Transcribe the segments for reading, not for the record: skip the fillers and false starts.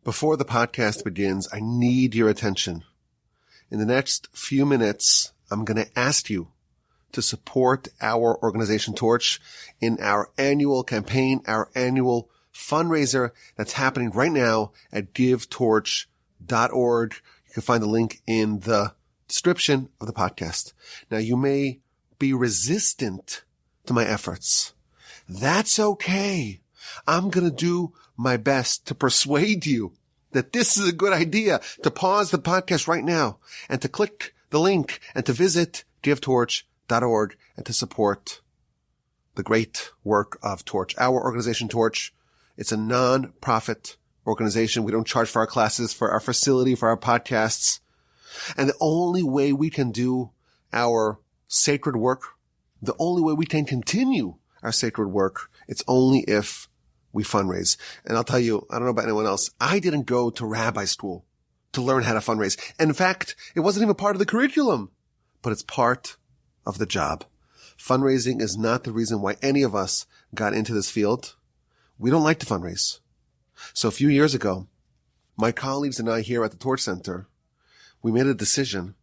Before the podcast begins, I need your attention. In the next few minutes, I'm going to ask you to support our organization Torch in our annual campaign, our annual fundraiser that's happening right now at givetorch.org. You can find the link in the description of the podcast. Now, you may be resistant to my efforts. That's okay. I'm going to do my best to persuade you that this is a good idea, to pause the podcast right now and to click the link and to visit givetorch.org and to support the great work of Torch. Our organization, Torch, it's a non-profit organization. We don't charge for our classes, for our facility, for our podcasts. And the only way we can do our sacred work, the only way we can continue our sacred work, it's only if we fundraise. And I'll tell you, I don't know about anyone else, I didn't go to rabbi school to learn how to fundraise. And in fact, it wasn't even part of the curriculum, but it's part of the job. Fundraising is not the reason why any of us got into this field. We don't like to fundraise. So a few years ago, my colleagues and I here at the Torch Center, we made a decision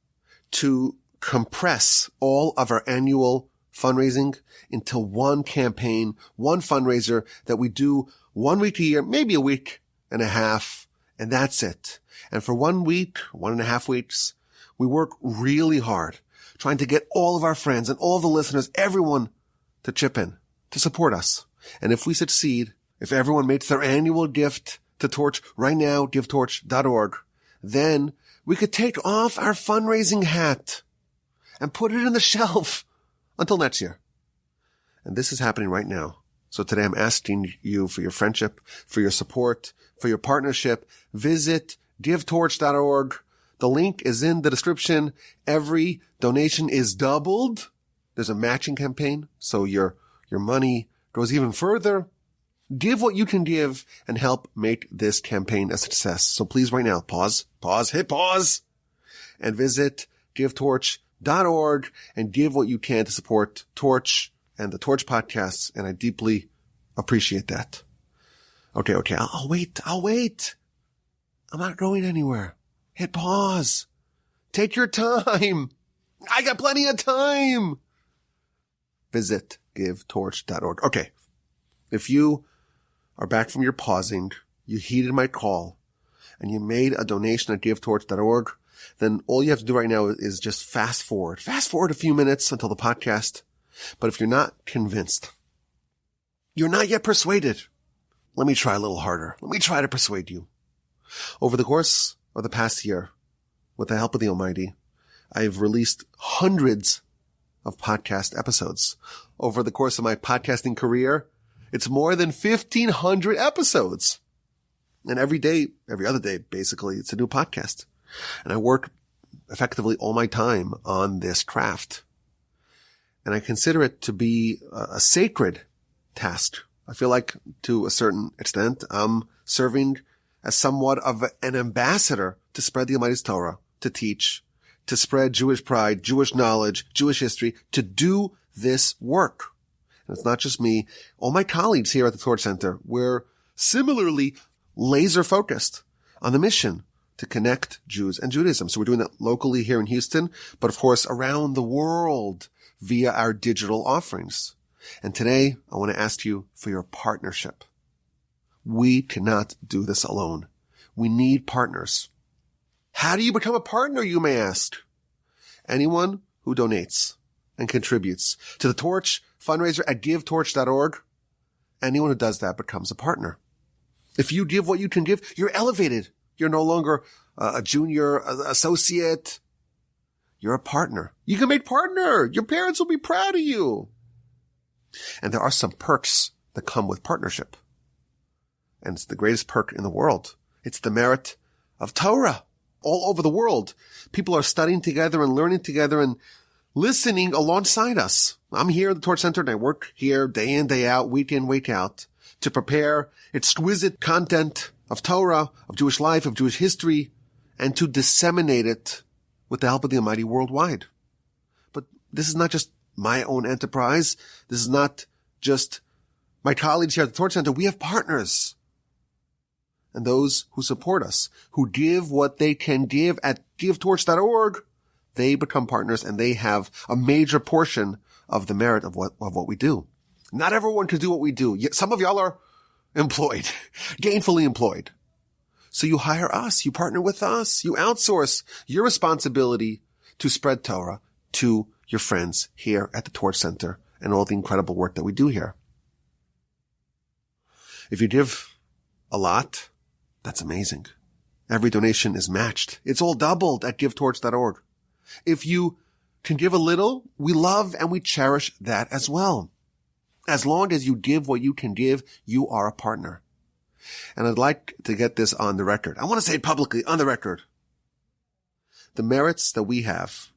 to compress all of our annual fundraising into one campaign, one fundraiser that we do 1 week a year, maybe a week and a half, and that's it. And for 1 week, 1.5 weeks, we work really hard trying to get all of our friends and all the listeners, everyone to chip in, to support us. And if we succeed, if everyone makes their annual gift to Torch right now, givetorch.org, then we could take off our fundraising hat and put it in the shelf until next year. And this is happening right now. So today I'm asking you for your friendship, for your support, for your partnership. Visit givetorch.org. The link is in the description. Every donation is doubled. There's a matching campaign, so your money goes even further. Give what you can give and help make this campaign a success. So please right now, hit pause, and visit givetorch.org and give what you can to support Torch and the Torch podcasts. And I deeply appreciate that. Okay. I'll wait. I'm not going anywhere. Hit pause. Take your time. I got plenty of time. Visit givetorch.org. Okay. If you are back from your pausing, you heeded my call, and you made a donation at givetorch.org, then all you have to do right now is just fast forward. Fast forward a few minutes until the podcast. But if you're not convinced, you're not yet persuaded, let me try a little harder. Let me try to persuade you. Over the course of the past year, with the help of the Almighty, I've released hundreds of podcast episodes. Over the course of my podcasting career, it's more than 1,500 episodes. And every day, every other day, basically, it's a new podcast. And I work effectively all my time on this craft. And I consider it to be a sacred task. I feel like, to a certain extent, I'm serving as somewhat of an ambassador to spread the Almighty's Torah, to teach, to spread Jewish pride, Jewish knowledge, Jewish history, to do this work. And it's not just me. All my colleagues here at the Torch Center, we're similarly laser focused on the mission to connect Jews and Judaism. So we're doing that locally here in Houston, but of course around the world via our digital offerings. And today I want to ask you for your partnership. We cannot do this alone. We need partners. How do you become a partner, you may ask? Anyone who donates and contributes to the Torch fundraiser at givetorch.org, anyone who does that becomes a partner. If you give what you can give, you're elevated. You're no longer a junior associate. You're a partner. You can make partner. Your parents will be proud of you. And there are some perks that come with partnership. And it's the greatest perk in the world. It's the merit of Torah. All over the world, people are studying together and learning together and listening alongside us. I'm here at the Torch Center and I work here day in, day out, week in, week out to prepare exquisite content of Torah, of Jewish life, of Jewish history, and to disseminate it with the help of the Almighty worldwide. But this is not just my own enterprise. This is not just my colleagues here at the Torch Center. We have partners. and those who support us, who give what they can give at givetorch.org, they become partners and they have a major portion of the merit of what we do. Not everyone can do what we do. Some of y'all are employed, gainfully employed. So you hire us, you partner with us, you outsource your responsibility to spread Torah to your friends here at the Torch Center and all the incredible work that we do here. If you give a lot, that's amazing. Every donation is matched. It's all doubled at givetorch.org. If you can give a little, we love and we cherish that as well. As long as you give what you can give, you are a partner. And I'd like to get this on the record. I want to say it publicly on the record. The merits that we have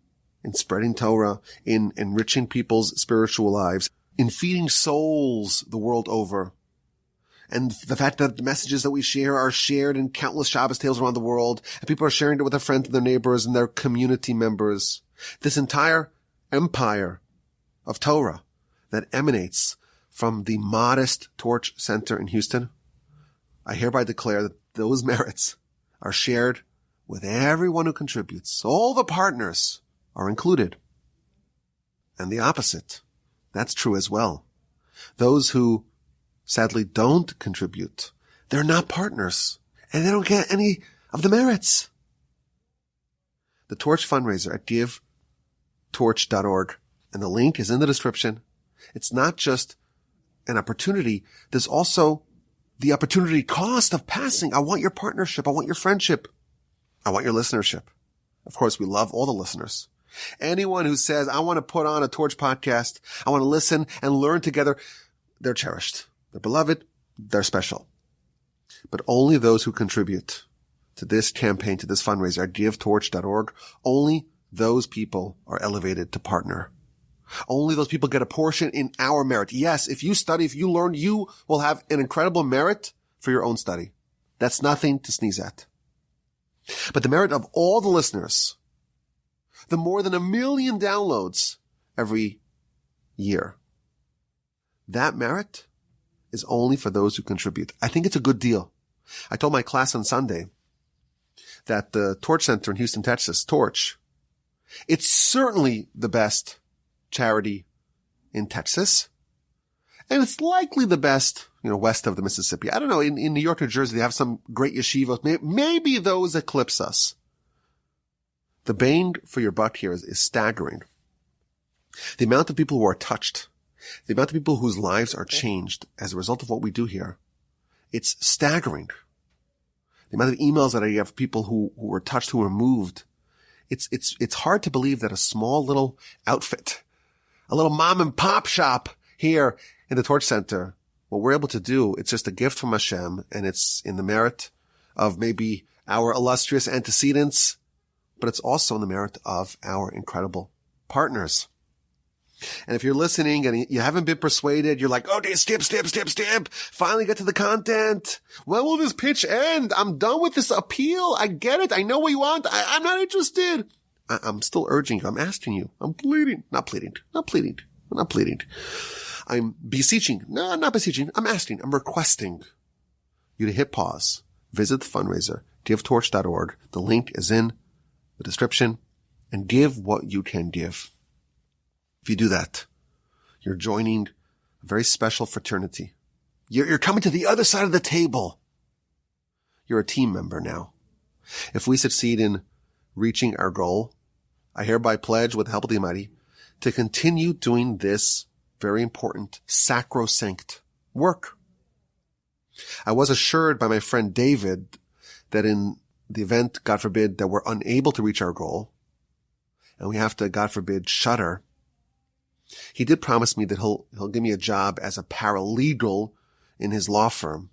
in spreading Torah, in enriching people's spiritual lives, in feeding souls the world over, and the fact that the messages that we share are shared in countless Shabbos tales around the world, and people are sharing it with their friends and their neighbors and their community members. This entire empire of Torah that emanates from the modest Torch Center in Houston, I hereby declare that those merits are shared with everyone who contributes. All the partners are included. And the opposite, that's true as well. Those who sadly don't contribute, they're not partners, and they don't get any of the merits. The Torch fundraiser at givetorch.org, and the link is in the description. It's not just an opportunity, there's also the opportunity cost of passing. I want your partnership, I want your friendship, I want your listenership. Of course, we love all the listeners. Anyone who says, I want to put on a Torch podcast, I want to listen and learn together, they're cherished. They're beloved, they're special. But only those who contribute to this campaign, to this fundraiser at givetorch.org, only those people are elevated to partner. Only those people get a portion in our merit. Yes, if you study, if you learn, you will have an incredible merit for your own study. That's nothing to sneeze at. But the merit of all the listeners, the more than 1 million downloads every year, that merit is only for those who contribute. I think it's a good deal. I told my class on Sunday that the Torch Center in Houston, Texas, Torch, it's certainly the best charity in Texas. And it's likely the best, west of the Mississippi. I don't know. In New York, New Jersey, they have some great yeshivas. Maybe those eclipse us. The bang for your buck here is staggering. The amount of people who are touched, the amount of people whose lives are changed as a result of what we do here, it's staggering. The amount of emails that I have, people who were touched, who were moved. It's hard to believe that a small little outfit, a little mom and pop shop here in the Torch Center, what we're able to do, it's just a gift from Hashem, and it's in the merit of maybe our illustrious antecedents, but it's also in the merit of our incredible partners. And if you're listening and you haven't been persuaded, you're like, okay, skip. Finally get to the content. When will this pitch end? I'm done with this appeal. I get it. I know what you want. I'm not interested. I'm still urging you. I'm asking you. I'm pleading. Not pleading. I'm beseeching. No, I'm not beseeching. I'm asking. I'm requesting you to hit pause. Visit the fundraiser, givetorch.org. The link is in the description, and give what you can give. If you do that, you're joining a very special fraternity. You're coming to the other side of the table. You're a team member now. If we succeed in reaching our goal, I hereby pledge with the help of the Almighty to continue doing this very important, sacrosanct work. I was assured by my friend David that in the event, God forbid, that we're unable to reach our goal, and we have to, God forbid, shutter, he did promise me that he'll give me a job as a paralegal in his law firm.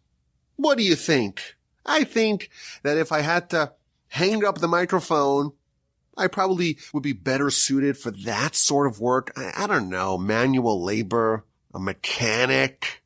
What do you think? I think that if I had to hang up the microphone, I probably would be better suited for that sort of work. I don't know, manual labor, a mechanic,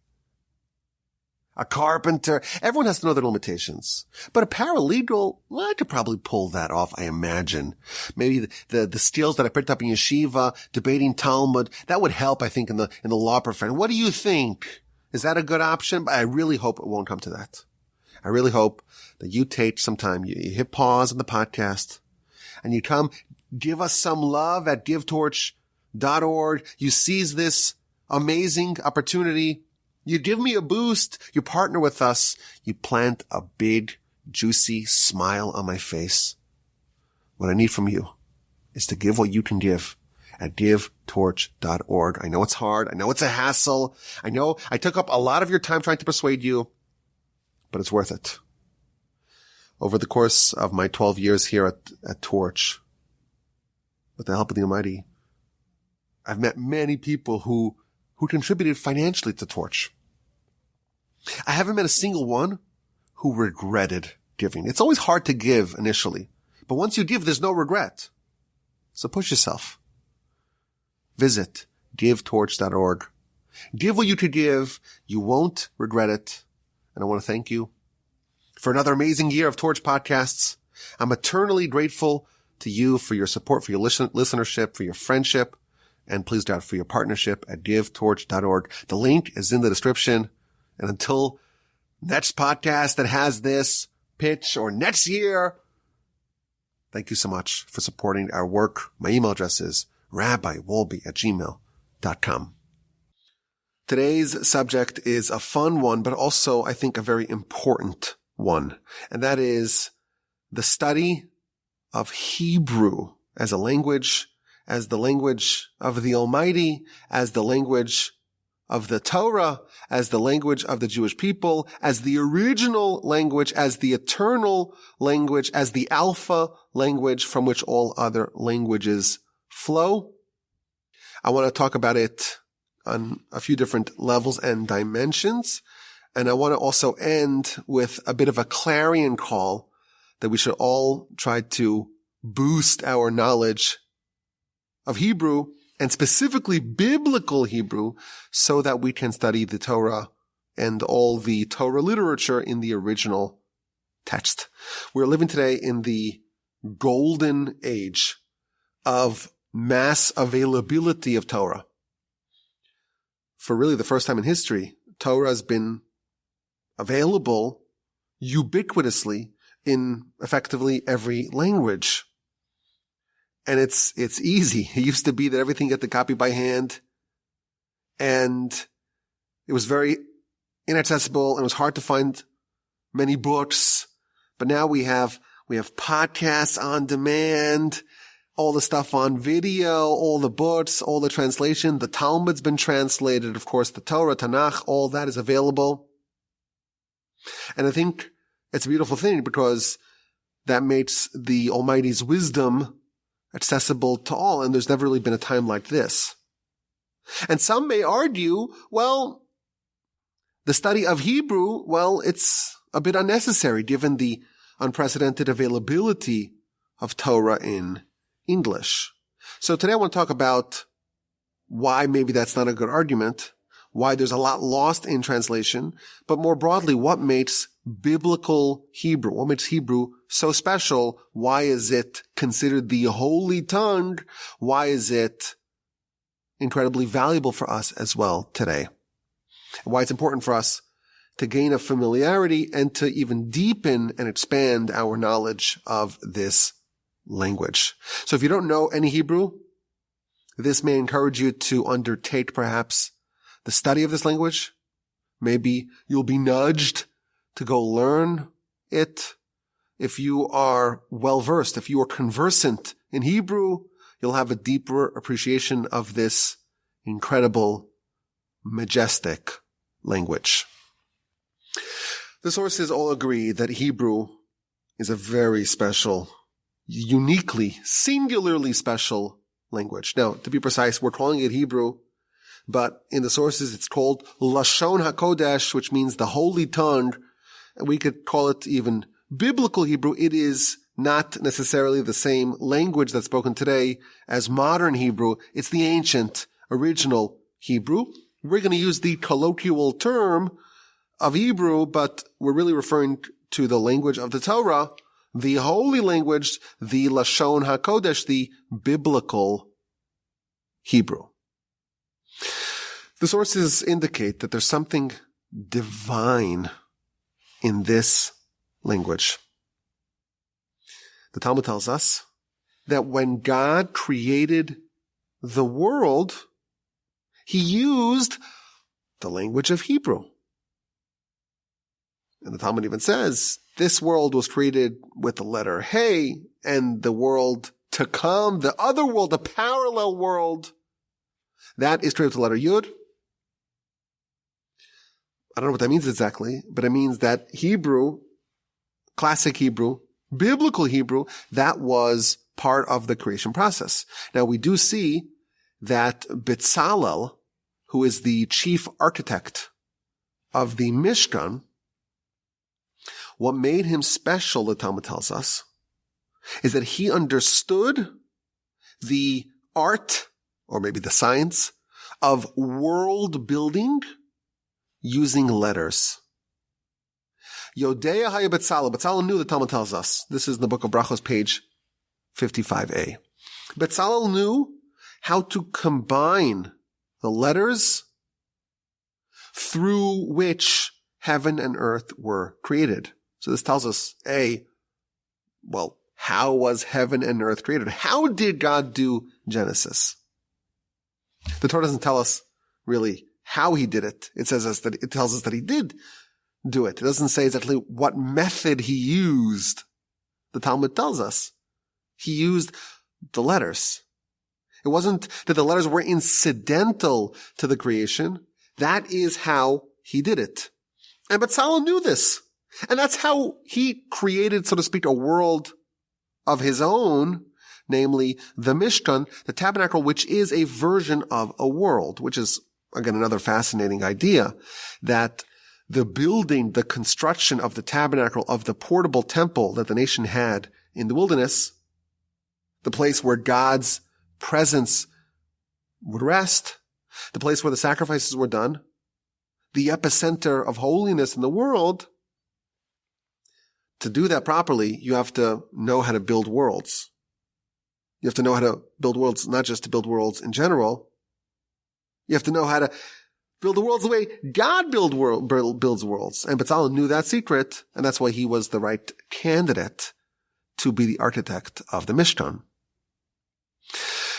a carpenter. Everyone has to know their limitations. But a paralegal, well, I could probably pull that off, I imagine. Maybe the skills that I picked up in yeshiva, debating Talmud, that would help, I think, in the law profession. What do you think? Is that a good option? I really hope it won't come to that. I really hope that you take some time, you hit pause on the podcast, and you come give us some love at givetorch.org. You seize this amazing opportunity. You give me a boost. You partner with us. You plant a big, juicy smile on my face. What I need from you is to give what you can give at givetorch.org. I know it's hard. I know it's a hassle. I know I took up a lot of your time trying to persuade you, but it's worth it. Over the course of my 12 years here at Torch, with the help of the Almighty, I've met many people who contributed financially to Torch. I haven't met a single one who regretted giving. It's always hard to give initially, but once you give, there's no regret. So push yourself. Visit givetorch.org. Give what you could give. You won't regret it. And I want to thank you for another amazing year of Torch podcasts. I'm eternally grateful to you for your support, for your listenership, for your friendship, and please God, for your partnership at givetorch.org. The link is in the description. And until next podcast that has this pitch or next year, thank you so much for supporting our work. My email address is rabbiwolbe@gmail.com. Today's subject is a fun one, but also I think a very important one. And that is the study of Hebrew as a language, as the language of the Almighty, as the language of the Torah, as the language of the Jewish people, as the original language, as the eternal language, as the alpha language from which all other languages flow. I want to talk about it on a few different levels and dimensions. And I want to also end with a bit of a clarion call that we should all try to boost our knowledge of Hebrew, and specifically biblical Hebrew, so that we can study the Torah and all the Torah literature in the original text. We're living today in the golden age of mass availability of Torah. For really the first time in history, Torah has been available ubiquitously in effectively every language. And it's easy. It used to be that everything you had to copy by hand, and it was very inaccessible, and it was hard to find many books. But now we have podcasts on demand, all the stuff on video, all the books, all the translation. The Talmud's been translated, of course, the Torah, Tanakh, all that is available. And I think it's a beautiful thing because that makes the Almighty's wisdom accessible to all, and there's never really been a time like this. And some may argue, well, the study of Hebrew, well, it's a bit unnecessary given the unprecedented availability of Torah in English. So today I want to talk about why maybe that's not a good argument, why there's a lot lost in translation, but more broadly, what makes biblical Hebrew, what makes Hebrew so special? Why is it considered the holy tongue? Why is it incredibly valuable for us as well today? And why it's important for us to gain a familiarity and to even deepen and expand our knowledge of this language. So if you don't know any Hebrew, this may encourage you to undertake perhaps the study of this language. Maybe you'll be nudged to go learn it. If you are well-versed, if you are conversant in Hebrew, you'll have a deeper appreciation of this incredible, majestic language. The sources all agree that Hebrew is a very special, uniquely, singularly special language. Now, to be precise, we're calling it Hebrew, but in the sources it's called Lashon HaKodesh, which means the holy tongue. And we could call it even biblical Hebrew. It is not necessarily the same language that's spoken today as modern Hebrew. It's the ancient, original Hebrew. We're going to use the colloquial term of Hebrew, but we're really referring to the language of the Torah, the holy language, the Lashon HaKodesh, the biblical Hebrew. The sources indicate that there's something divine in this language. The Talmud tells us that when God created the world, he used the language of Hebrew. And the Talmud even says, this world was created with the letter Hey, and the world to come, the other world, the parallel world, that is created with the letter Yud. I don't know what that means exactly, but it means that Hebrew, classic Hebrew, biblical Hebrew, that was part of the creation process. Now we do see that Bezalel, who is the chief architect of the Mishkan, what made him special, the Talmud tells us, is that he understood the art, or maybe the science, of world building using letters. Yodea haya Bezalel. Bezalel knew, the Talmud tells us. This is in the book of Brachos, page 55a. Bezalel knew how to combine the letters through which heaven and earth were created. So this tells us, how was heaven and earth created? How did God do Genesis? The Torah doesn't tell us really how he did it. It tells us that he did do it. It doesn't say exactly what method he used. The Talmud tells us he used the letters. It wasn't that the letters were incidental to the creation. That is how he did it. And Bezalel knew this. And that's how he created, so to speak, a world of his own, namely the Mishkan, the tabernacle, which is a version of a world, which is, again, another fascinating idea, that the building, the construction of the tabernacle, of the portable temple that the nation had in the wilderness, the place where God's presence would rest, the place where the sacrifices were done, the epicenter of holiness in the world. To do that properly, you have to know how to build worlds. You have to know how to build worlds, not just to build worlds in general. You have to know how to build the worlds the way God builds worlds. And Bezalel knew that secret, and that's why he was the right candidate to be the architect of the Mishkan.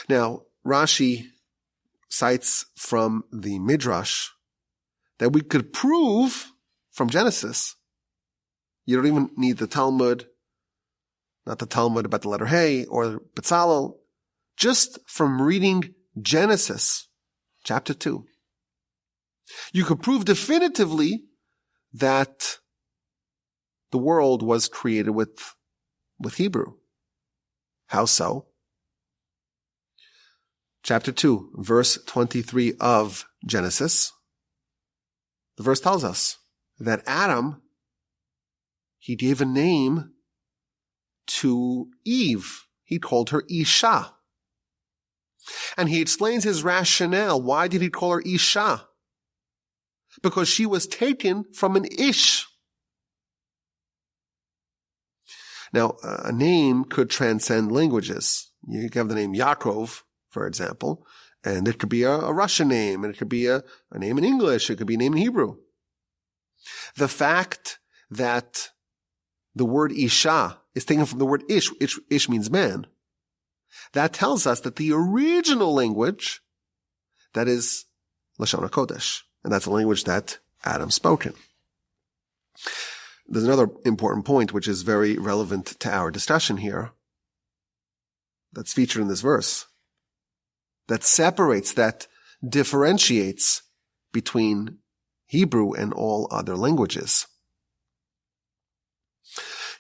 Now, Rashi cites from the Midrash that we could prove from Genesis. You don't even need the Talmud, not the Talmud about the letter Hey or Bezalel, just from reading Genesis, chapter 2. You could prove definitively that the world was created with Hebrew. How so? Chapter 2, verse 23 of Genesis. The verse tells us that Adam, he gave a name to Eve. He called her Isha. And he explains his rationale. Why did he call her Isha? Because she was taken from an Ish. Now, a name could transcend languages. You can have the name Yaakov, for example, and it could be a Russian name, and it could be a name in English, it could be a name in Hebrew. The fact that the word Isha is taken from the word Ish, Ish means man, that tells us that the original language, that is Lashon HaKodesh, and that's the language that Adam spoke in. There's another important point which is very relevant to our discussion here that's featured in this verse, that separates, that differentiates between Hebrew and all other languages.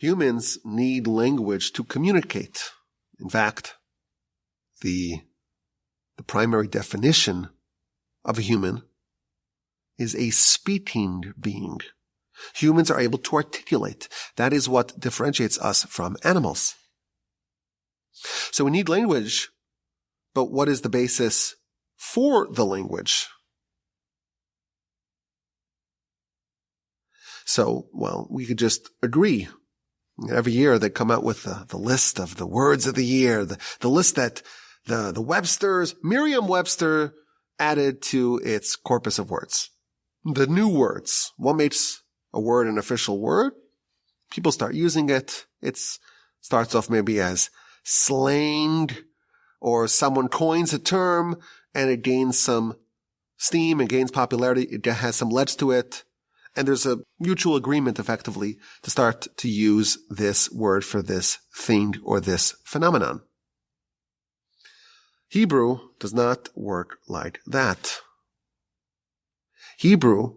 Humans need language to communicate. In fact, the primary definition of a human is a speaking being. Humans are able to articulate. That is what differentiates us from animals. So we need language, but what is the basis for the language? So, we could just agree. Every year they come out with the list of the words of the year, the list that the Merriam-Webster added to its corpus of words. The new words. What makes a word an official word, people start using it. It starts off maybe as slang, or someone coins a term and it gains some steam and gains popularity. It has some legs to it. And there's a mutual agreement, effectively, to start to use this word for this thing or this phenomenon. Hebrew does not work like that. Hebrew,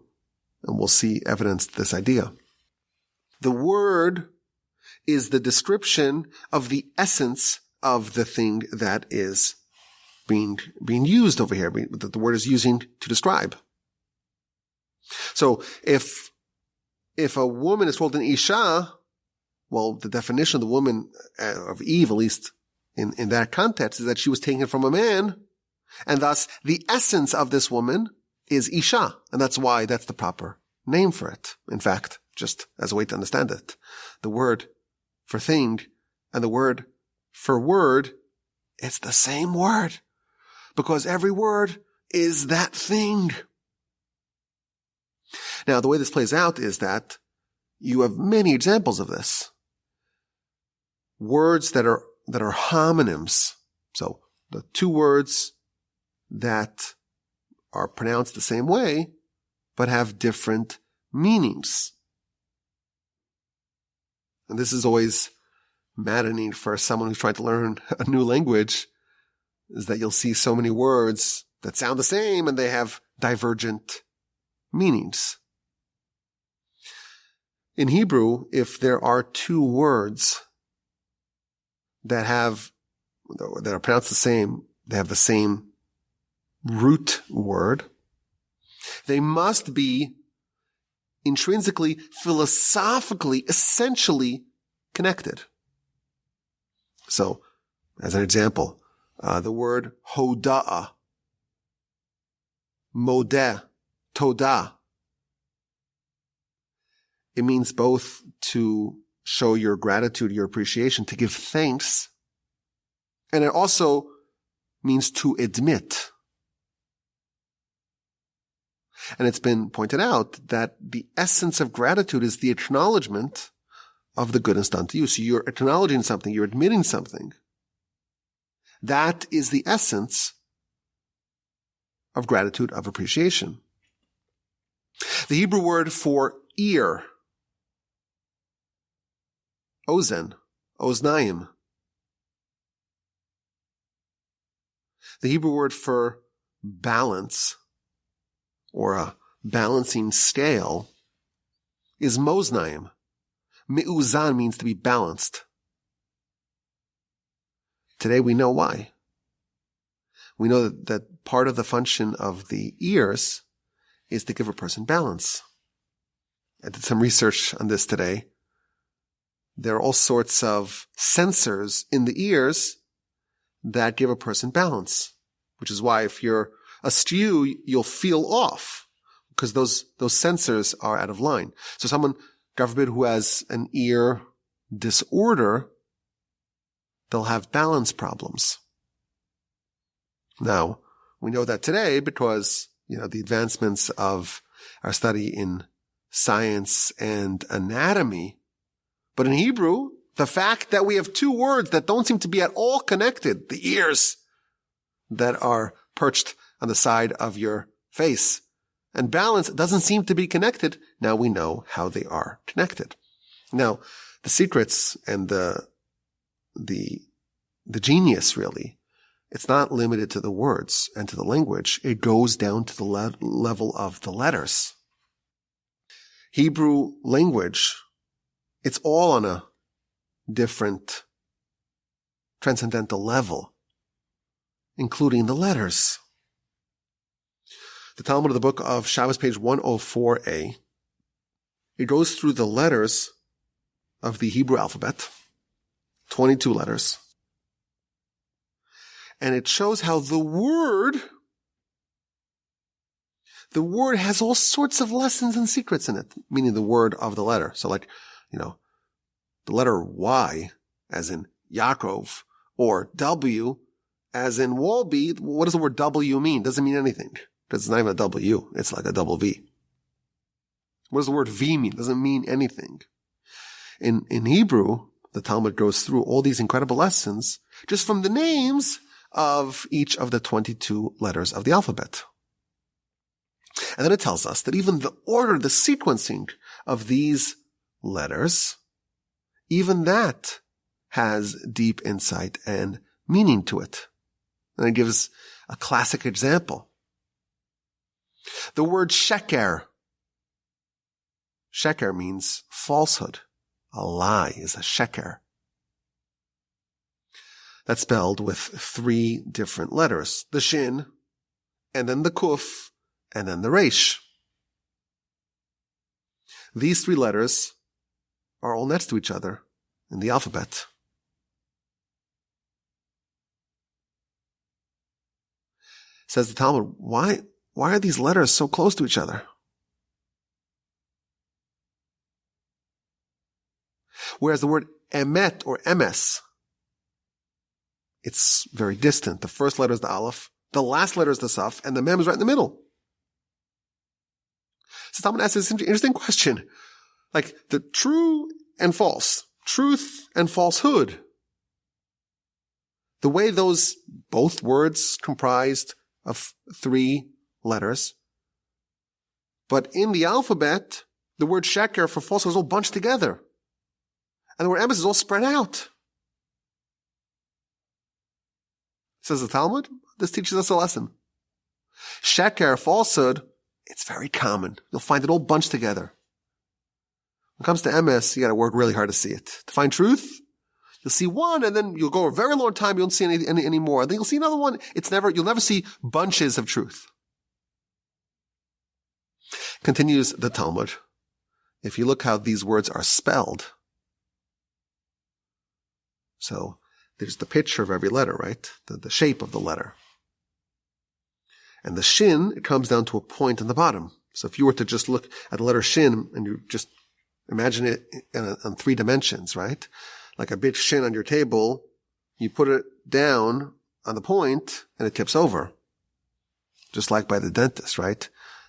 and we'll see evidence to this idea, the word is the description of the essence of the thing that is being used over here, that the word is using to describe. So if a woman is called an Isha, well, the definition of the woman of Eve, at least in that context, is that she was taken from a man, and thus the essence of this woman is Isha, and that's why that's the proper name for it. In fact, just as a way to understand it, the word for thing and the word for word, it's the same word, because every word is that thing. Now, the way this plays out is that you have many examples of this. Words that are homonyms. So the two words that are pronounced the same way, but have different meanings. And this is always maddening for someone who's trying to learn a new language, is that you'll see so many words that sound the same and they have divergent meanings. In Hebrew, if there are two words that are pronounced the same, they have the same root word, they must be intrinsically, philosophically, essentially connected. So, as an example, the word hoda'ah, modeh, todah. It means both to show your gratitude, your appreciation, to give thanks. And it also means to admit. And it's been pointed out that the essence of gratitude is the acknowledgement of the goodness done to you. So you're acknowledging something, you're admitting something. That is the essence of gratitude, of appreciation. The Hebrew word for ear, ozen, oznaim. The Hebrew word for balance, or a balancing scale, is moznaim. Me'uzan means to be balanced. Today we know why. We know that part of the function of the ears is to give a person balance. I did some research on this today. There are all sorts of sensors in the ears that give a person balance, which is why if you're askew, you'll feel off because those sensors are out of line. So someone, God forbid, who has an ear disorder, they'll have balance problems. Now, we know that today because, the advancements of our study in science and anatomy. But in Hebrew, the fact that we have two words that don't seem to be at all connected, the ears that are perched on the side of your face, and balance doesn't seem to be connected, now we know how they are connected. Now, the secrets and the genius, really, it's not limited to the words and to the language. It goes down to the level of the letters. Hebrew language, it's all on a different transcendental level, including the letters. The Talmud of the book of Shabbos, page 104a, it goes through the letters of the Hebrew alphabet, 22 letters, and it shows how the word has all sorts of lessons and secrets in it, meaning the word of the letter. So like, the letter Y, as in Yaakov, or W, as in Walby. What does the word W mean? Doesn't mean anything. Because it's not even a W. It's like a double V. What does the word V mean? It doesn't mean anything. In Hebrew, the Talmud goes through all these incredible lessons just from the names of each of the 22 letters of the alphabet. And then it tells us that even the order, the sequencing of these letters, even that has deep insight and meaning to it. And it gives a classic example. The word sheker. Sheker means falsehood. A lie is a sheker. That's spelled with 3 different letters. The shin, and then the kuf, and then the resh. These 3 letters are all next to each other in the alphabet. Says the Talmud, why are these letters so close to each other? Whereas the word emet or emes, it's very distant. The first letter is the aleph, the last letter is the saf, and the mem is right in the middle. So Talmud asks this interesting question. Like the true and false, truth and falsehood. The way those both words comprised of 3 letters. But in the alphabet, the word sheker for falsehood is all bunched together. And the word emes is all spread out. Says the Talmud, this teaches us a lesson. Sheker, falsehood, it's very common. You'll find it all bunched together. When it comes to emes, you got to work really hard to see it. To find truth, you'll see one, and then you'll go a very long time, you won't see any more. And then you'll see another one. You'll never see bunches of truth. Continues the Talmud. If you look how these words are spelled, so there's the picture of every letter, right? The shape of the letter. And the shin, it comes down to a point on the bottom. So if you were to just look at the letter shin and you just imagine it on 3 dimensions, right? Like a big shin on your table, you put it down on the point and it tips over. Just like by the dentist, right?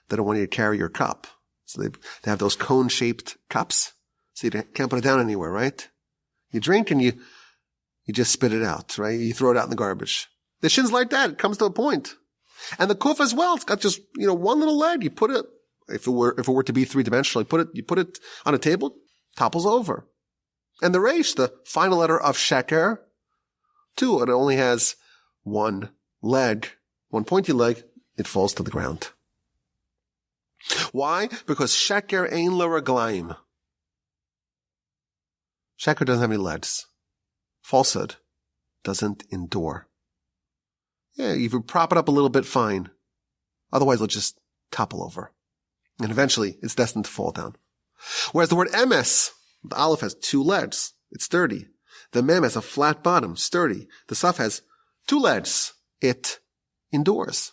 They don't want you to carry your cup. So they have those cone-shaped cups. So you can't put it down anywhere, right? You drink and you just spit it out, right? You throw it out in the garbage. The shin's like that. It comes to a point. And the kuf as well. It's got just, one little leg. You put it, if it were to be 3-dimensional, you put it on a table, topples over. And the resh, the final letter of sheker, too, it only has one leg, one pointy leg. It falls to the ground. Why? Because sheker ein l'raglaim. Sheker doesn't have any legs. Falsehood doesn't endure. Yeah, you can prop it up a little bit, fine. Otherwise, it'll just topple over. And eventually, it's destined to fall down. Whereas the word emes, the aleph has 2 legs. It's sturdy. The mem has a flat bottom, sturdy. The saf has 2 legs. It endures.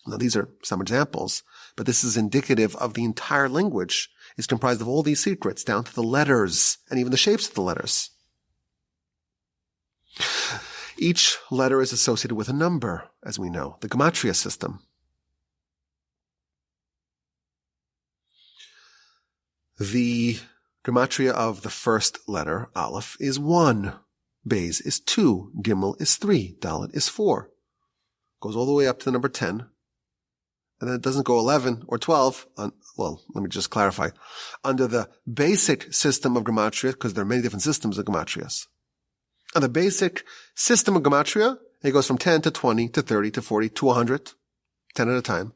Now, these are some examples, but this is indicative of the entire language. It's comprised of all these secrets, down to the letters and even the shapes of the letters. Each letter is associated with a number, as we know, the gematria system. The gematria of the first letter, aleph, is 1. Beis is 2. Gimel is 3. Dalet is 4. Goes all the way up to the number 10. And then it doesn't go 11 or 12. Let me just clarify. Under the basic system of gematria, because there are many different systems of gematrias. On the basic system of gematria, it goes from 10 to 20 to 30 to 40 to 100, 10 at a time.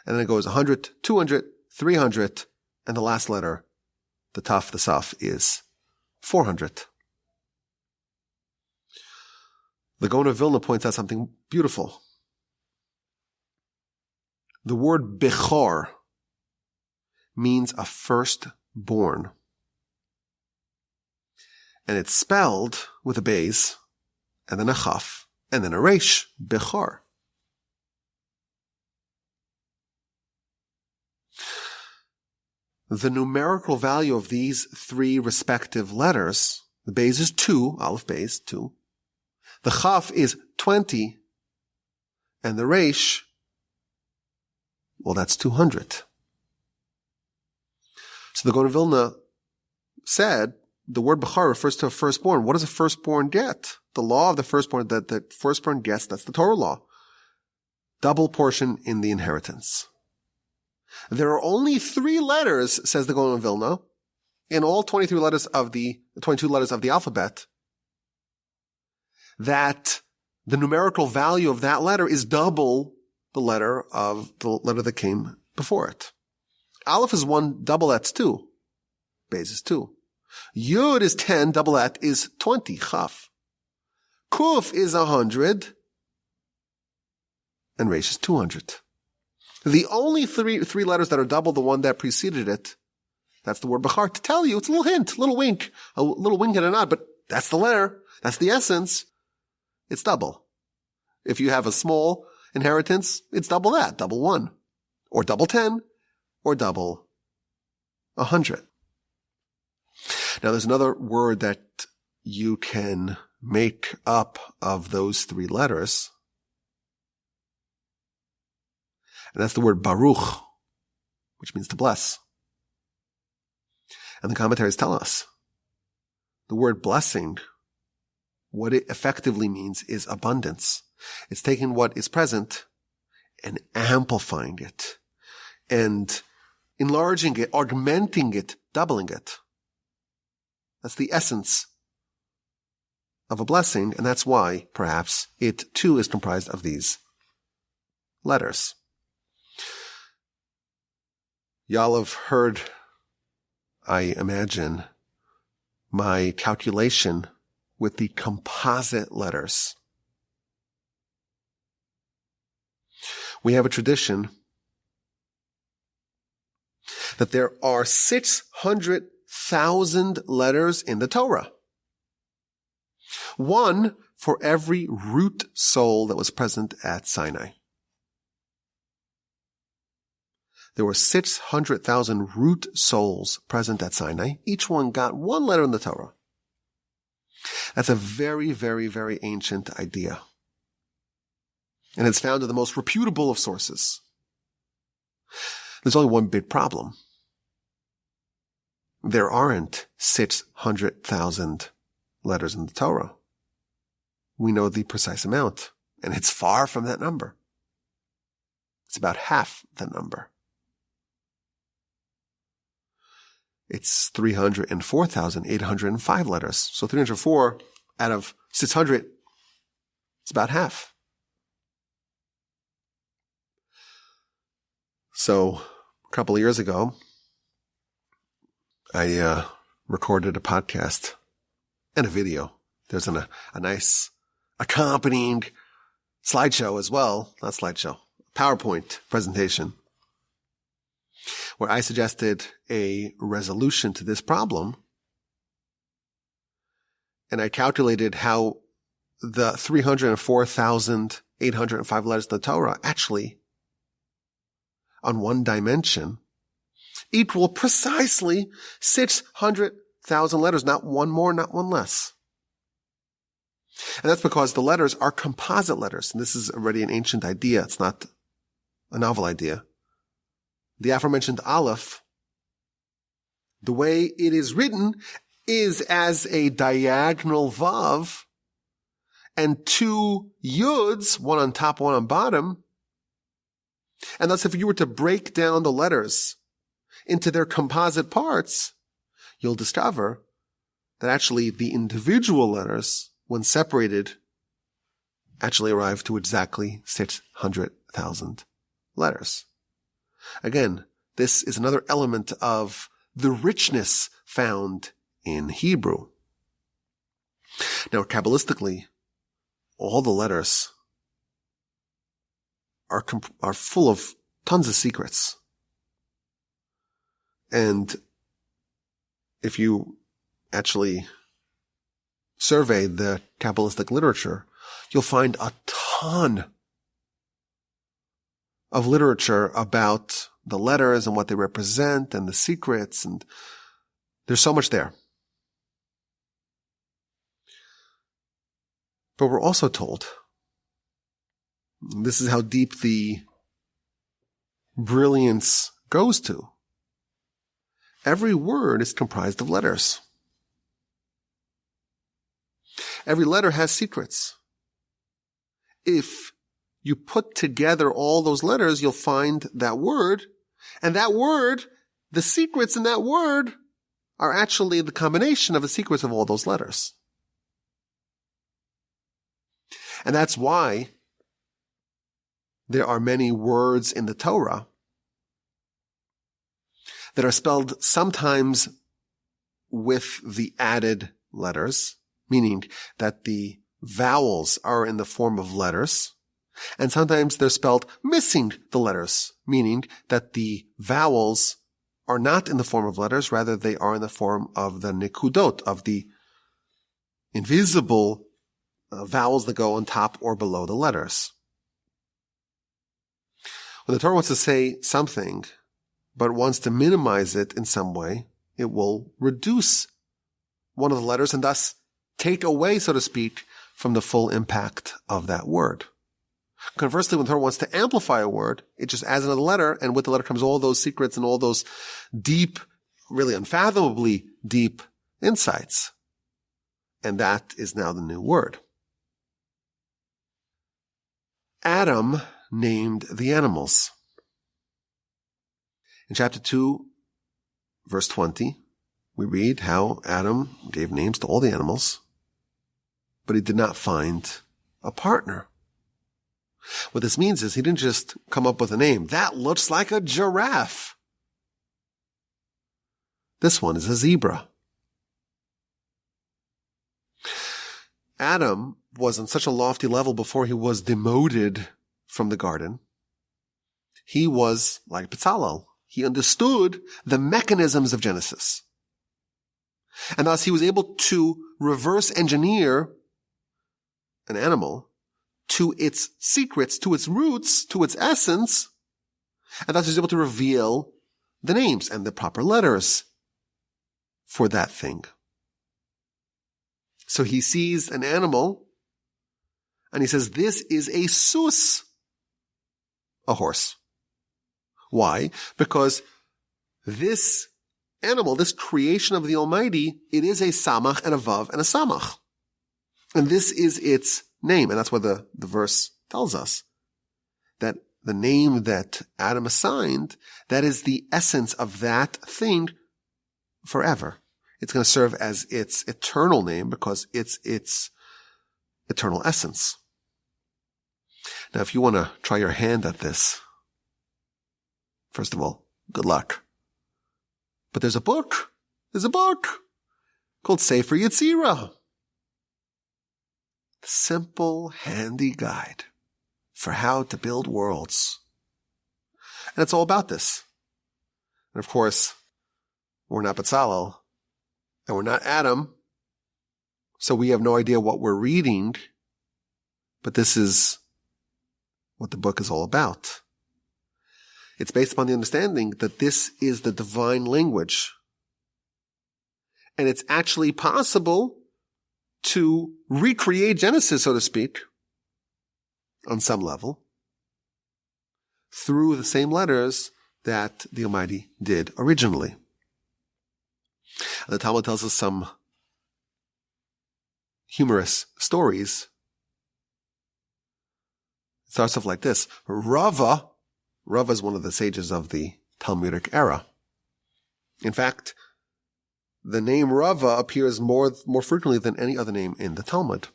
And then it goes 100, 200, 300, and the last letter, the taf, the saf, is 400. The Gaon of Vilna points out something beautiful. The word bechor means a firstborn. And it's spelled with a beis, and then a chaf, and then a resh, bechor. The numerical value of these 3 respective letters, the beis is 2, aleph beis, 2. The chaf is 20, and the resh, well, that's 200. So the Gaon of Vilna said the word Bechar refers to a firstborn. What does a firstborn get? The law of the firstborn that the firstborn gets, that's the Torah law. Double portion in the inheritance. There are only 3 letters, says the Gaon of Vilna, in all 22 letters of the alphabet, that the numerical value of that letter is double the letter that came before it. Aleph is 1, double that's 2. Beis is 2. Yud is 10, double et is 20, Chaf. Kuf is 100, and Resh is 200. The only three letters that are double the one that preceded it, that's the word Bechar, to tell you, it's a little hint, a little wink and a nod, but that's the letter, that's the essence. It's double. If you have a small inheritance, it's double that, double 1, or double 10, or double 100. Now there's another word that you can make up of those 3 letters, and that's the word Baruch, which means to bless. And the commentaries tell us the word blessing, what it effectively means is abundance. It's taking what is present and amplifying it and enlarging it, augmenting it, doubling it. That's the essence of a blessing, and that's why, perhaps, it too is comprised of these letters. Y'all have heard, I imagine, my calculation with the composite letters. We have a tradition that there are 600,000 letters in the Torah. 1 for every root soul that was present at Sinai. There were 600,000 root souls present at Sinai. Each one got 1 letter in the Torah. That's a very, very, very ancient idea. And it's found in the most reputable of sources. There's only one big problem. There aren't 600,000 letters in the Torah. We know the precise amount, and it's far from that number. It's about half that number. It's 304,805 letters. So 304 out of 600, it's about half. So a couple of years ago, I recorded a podcast and a video. There's a nice accompanying slideshow as well. Not slideshow, PowerPoint presentation, where I suggested a resolution to this problem. And I calculated how the 304,805 letters of the Torah actually, on one dimension, equal precisely 600,000 letters, not one more, not one less. And that's because the letters are composite letters. And this is already an ancient idea. It's not a novel idea. The aforementioned Aleph, the way it is written, is as a diagonal Vav and 2 Yuds, one on top, one on bottom. And thus, if you were to break down the letters into their composite parts, you'll discover that actually the individual letters, when separated, actually arrive to exactly 600,000 letters. Again, this is another element of the richness found in Hebrew. Now, Kabbalistically, all the letters are full of tons of secrets. And if you actually survey the Kabbalistic literature, you'll find a ton of literature about the letters and what they represent and the secrets, and there's so much there. But we're also told, this is how deep the brilliance goes to, every word is comprised of letters. Every letter has secrets. If you put together all those letters, you'll find that word, and that word, the secrets in that word are actually the combination of the secrets of all those letters. And that's why there are many words in the Torah that are spelled sometimes with the added letters, meaning that the vowels are in the form of letters, and sometimes they're spelled missing the letters, meaning that the vowels are not in the form of letters, rather they are in the form of the nekudot, of the invisible vowels that go on top or below the letters. When the Torah wants to say something, but wants to minimize it in some way, it will reduce one of the letters and thus take away, so to speak, from the full impact of that word. Conversely, when the Torah wants to amplify a word, it just adds another letter, and with the letter comes all those secrets and all those deep, really unfathomably deep insights. And that is now the new word. Adam named the animals. In chapter 2, verse 20, we read how Adam gave names to all the animals, but he did not find a partner. What this means is he didn't just come up with a name. That looks like a giraffe. This one is a zebra. Adam was on such a lofty level before he was demoted from the garden. He was like Bezalel. He understood the mechanisms of Genesis. And thus he was able to reverse engineer an animal to its secrets, to its roots, to its essence, and thus he was able to reveal the names and the proper letters for that thing. So he sees an animal and he says, this is a sus, a horse. Why? Because this animal, this creation of the Almighty, it is a samach and a vav and a samach. And this is its name. And that's what the verse tells us, that the name that Adam assigned, that is the essence of that thing forever. It's going to serve as its eternal name because it's its eternal essence. Now, if you want to try your hand at this, first of all, good luck. But there's a book called Sefer Yetzirah. Simple, handy guide for how to build worlds. And it's all about this. And of course, we're not Bezalel, and we're not Adam, so we have no idea what we're reading, but this is what the book is all about. It's based upon the understanding that this is the divine language. And it's actually possible to recreate Genesis, so to speak, on some level, through the same letters that the Almighty did originally. The Talmud tells us some humorous stories. It starts off like this. Rava is one of the sages of the Talmudic era. In fact, the name Rava appears more frequently than any other name in the Talmud.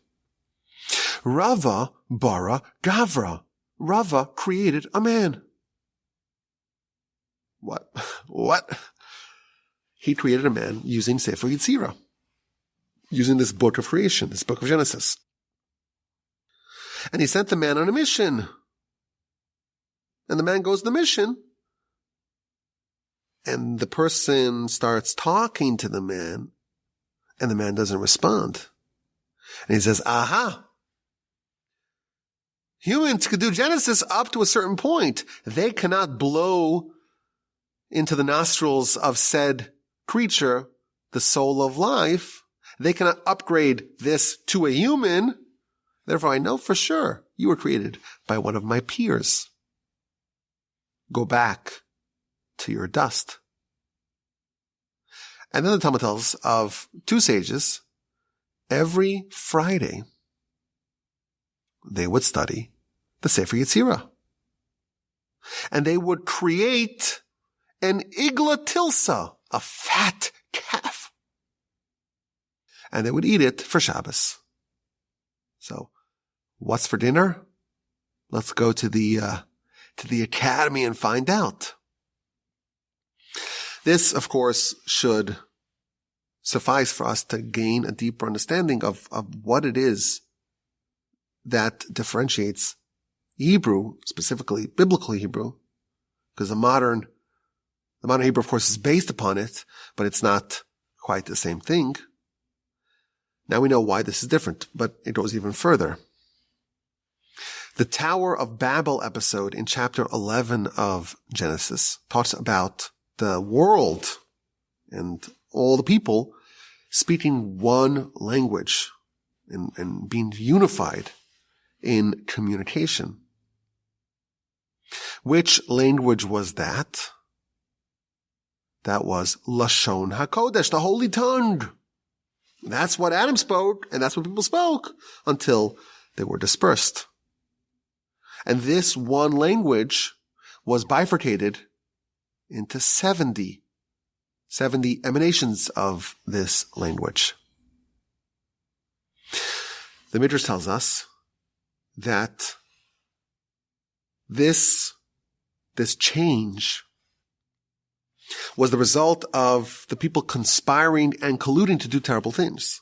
Rava bara Gavra. Rava created a man. What? He created a man using Sefer Yetzirah, using this book of creation, this book of Genesis. And he sent the man on a mission. And the man goes to the mission. And the person starts talking to the man, and the man doesn't respond. And he says, aha! Humans could do Genesis up to a certain point. They cannot blow into the nostrils of said creature the soul of life. They cannot upgrade this to a human. Therefore, I know for sure you were created by one of my peers. Go back to your dust. And then the Talmud tells us of two sages. Every Friday, they would study the Sefer Yetzirah. And they would create an igla tilsa, a fat calf. And they would eat it for Shabbos. So, what's for dinner? Let's go to the academy and find out. This, of course, should suffice for us to gain a deeper understanding of what it is that differentiates Hebrew, specifically biblical Hebrew, because the modern Hebrew, of course, is based upon it, but it's not quite the same thing. Now we know why this is different, but it goes even further. The Tower of Babel episode in chapter 11 of Genesis talks about the world and all the people speaking one language and being unified in communication. Which language was that? That was Lashon HaKodesh, the Holy Tongue. That's what Adam spoke, and that's what people spoke until they were dispersed. And this one language was bifurcated into 70 emanations of this language. The Midrash tells us that this change was the result of the people conspiring and colluding to do terrible things.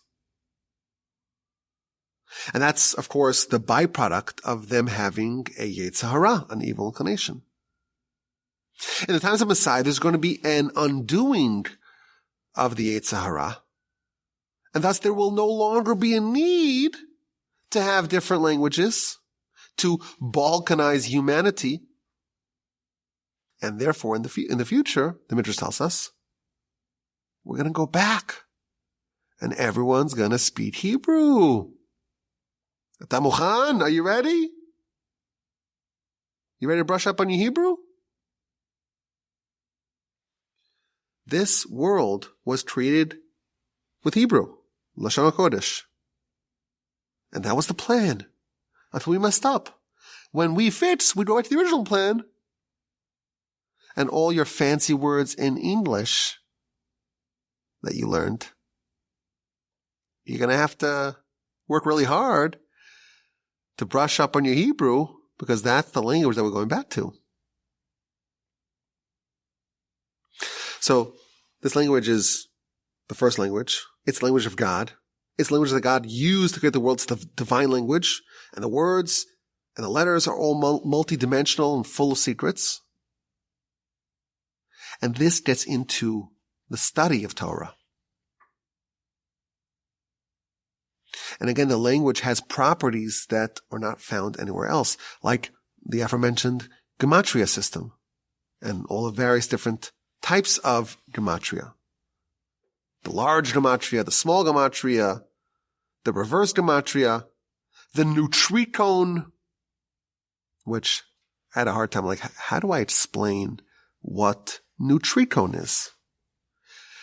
And that's, of course, the byproduct of them having a Yetzer Hara, an evil inclination. In the times of Messiah, there's going to be an undoing of the Yetzer Hara, and thus there will no longer be a need to have different languages, to balkanize humanity. And therefore, in the future, the Midrash tells us, we're going to go back, and everyone's going to speak Hebrew. Ata mukhan? Are you ready? You ready to brush up on your Hebrew? This world was created with Hebrew, Lashon HaKodesh. And that was the plan until we messed up. When we fix, we go back to the original plan. And all your fancy words in English that you learned, you're going to have to work really hard to brush up on your Hebrew, because that's the language that we're going back to. So this language is the first language. It's the language of God. It's the language that God used to create the world. It's the divine language. And the words and the letters are all multidimensional and full of secrets. And this gets into the study of Torah. And again, the language has properties that are not found anywhere else, like the aforementioned gematria system and all the various different types of gematria. The large gematria, the small gematria, the reverse gematria, the nutricon, which I had a hard time, like, how do I explain what nutricon is?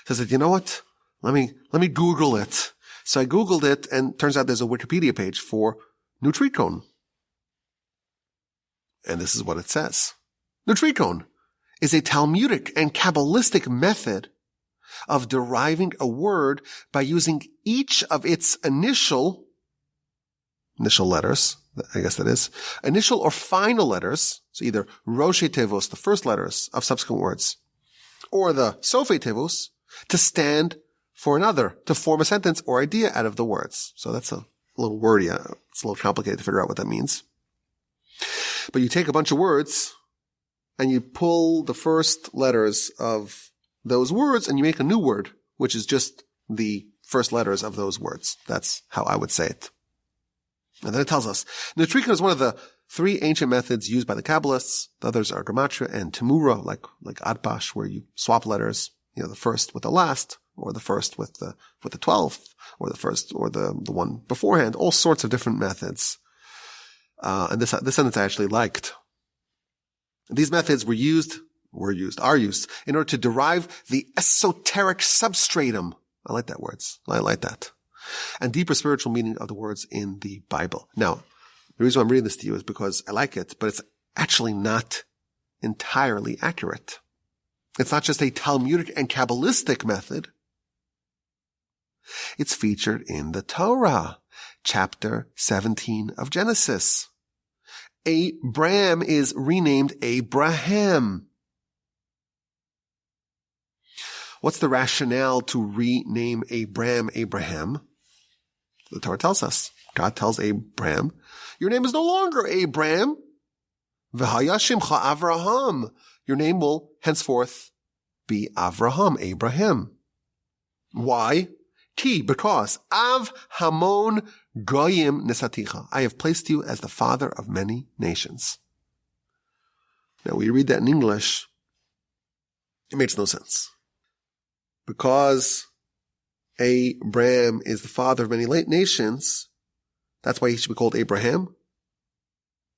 So I said, you know what? Let me Google it. So I Googled it, and turns out there's a Wikipedia page for nutricon. And this is what it says. Nutricon is a Talmudic and Kabbalistic method of deriving a word by using each of its initial letters, I guess that is, initial or final letters, so either Roshei Tevos, the first letters of subsequent words, or the Sofei Tevos, to stand for another, to form a sentence or idea out of the words. So that's a little wordy. It's a little complicated to figure out what that means. But you take a bunch of words and you pull the first letters of those words and you make a new word, which is just the first letters of those words. That's how I would say it. And then it tells us, nutricon is one of the three ancient methods used by the Kabbalists. The others are gematria and temura, like adpash, where you swap letters, the first with the last, or the first with the 12th, or the first, or the one beforehand, all sorts of different methods. And this sentence I actually liked. These methods were used are used in order to derive the esoteric substratum. I like that words. I like that. And deeper spiritual meaning of the words in the Bible. Now, the reason I'm reading this to you is because I like it, but it's actually not entirely accurate. It's not just a Talmudic and Kabbalistic method. It's featured in the Torah, chapter 17 of Genesis. Abram is renamed Abraham. What's the rationale to rename Abram Abraham? The Torah tells us. God tells Abram, your name is no longer Abram. V'haya shimcha Avraham. Your name will henceforth be Avraham, Abraham. Why? Because Av Hamon Goyim Nesaticha. I have placed you as the father of many nations. Now, we read that in English, it makes no sense. Because Abram is the father of many nations, that's why he should be called Abraham.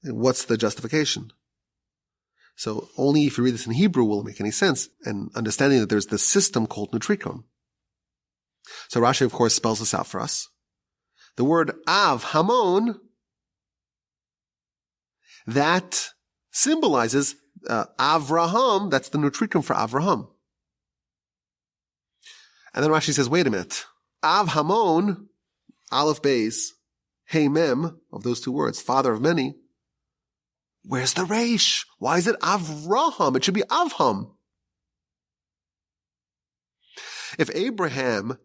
And what's the justification? So only if you read this in Hebrew will it make any sense, and understanding that there's this system called nutricon. So Rashi, of course, spells this out for us. The word Av Hamon, that symbolizes Avraham, that's the nutricon for Avraham. And then Rashi says, wait a minute. Av Hamon, Aleph Beis, Hey Mem, of those two words, father of many. Where's the Reish? Why is it Avraham? It should be Avham. If Abraham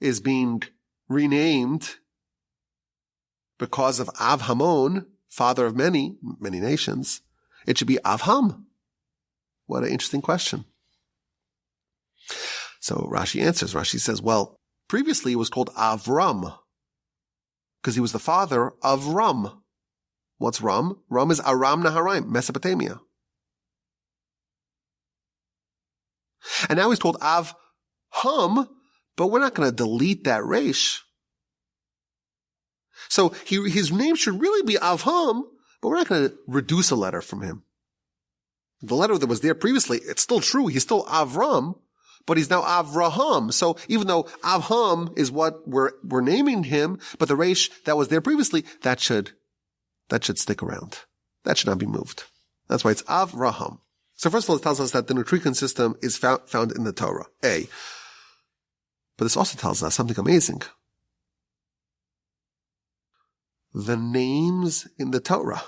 is being renamed because of Avhamon, father of many nations, it should be Avham. What an interesting question. So Rashi answers. Rashi says, well, previously it was called Avram because he was the father of Ram. What's Ram? Ram is Aram Naharaim, Mesopotamia. And now he's called Avham, but we're not going to delete that Reish. So his name should really be Avham, but we're not going to reduce a letter from him. The letter that was there previously, it's still true. He's still Avram, but he's now Avraham. So even though Avham is what we're naming him, but the Reish that was there previously, that should stick around. That should not be moved. That's why it's Avraham. So first of all, it tells us that the nutricon system is found in the Torah. A. But this also tells us something amazing. The names in the Torah,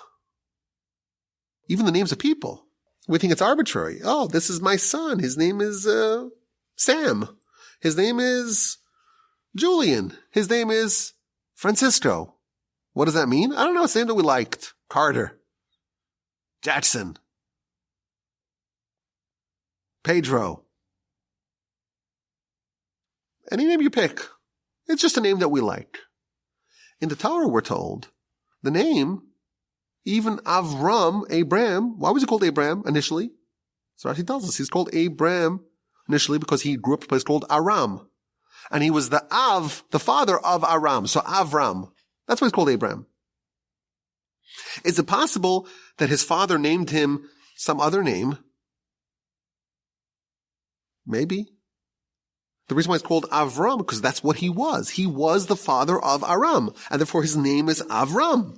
even the names of people, we think it's arbitrary. Oh, this is my son. His name is Sam. His name is Julian. His name is Francisco. What does that mean? I don't know. It's the name that we liked. Carter. Jackson. Pedro. Any name you pick. It's just a name that we like. In the Torah, we're told, the name, even Avram, Abram, why was he called Abram initially? So Rashi tells us he's called Abram initially because he grew up in a place called Aram. And he was the father of Aram. So Avram. That's why he's called Abram. Is it possible that his father named him some other name? Maybe. The reason why it's called Avram, because that's what he was. He was the father of Aram, and therefore his name is Avram.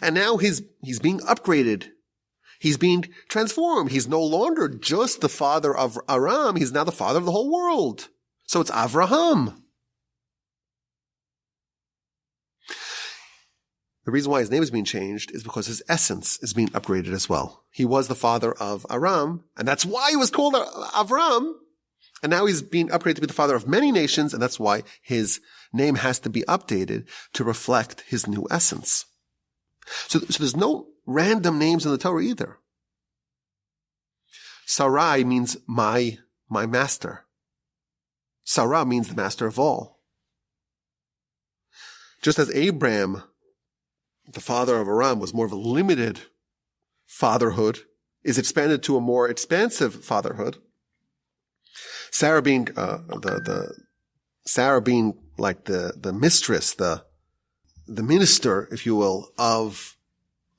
And now he's being upgraded. He's being transformed. He's no longer just the father of Aram. He's now the father of the whole world. So it's Avraham. The reason why his name is being changed is because his essence is being upgraded as well. He was the father of Aram, and that's why he was called Avram. And now he's being upgraded to be the father of many nations, and that's why his name has to be updated to reflect his new essence. So there's no random names in the Torah either. Sarai means my master. Sarah means the master of all. Just as Abram, the father of Aram, was more of a limited fatherhood, is expanded to a more expansive fatherhood. Sarah being Sarah being like the mistress, the minister, if you will, of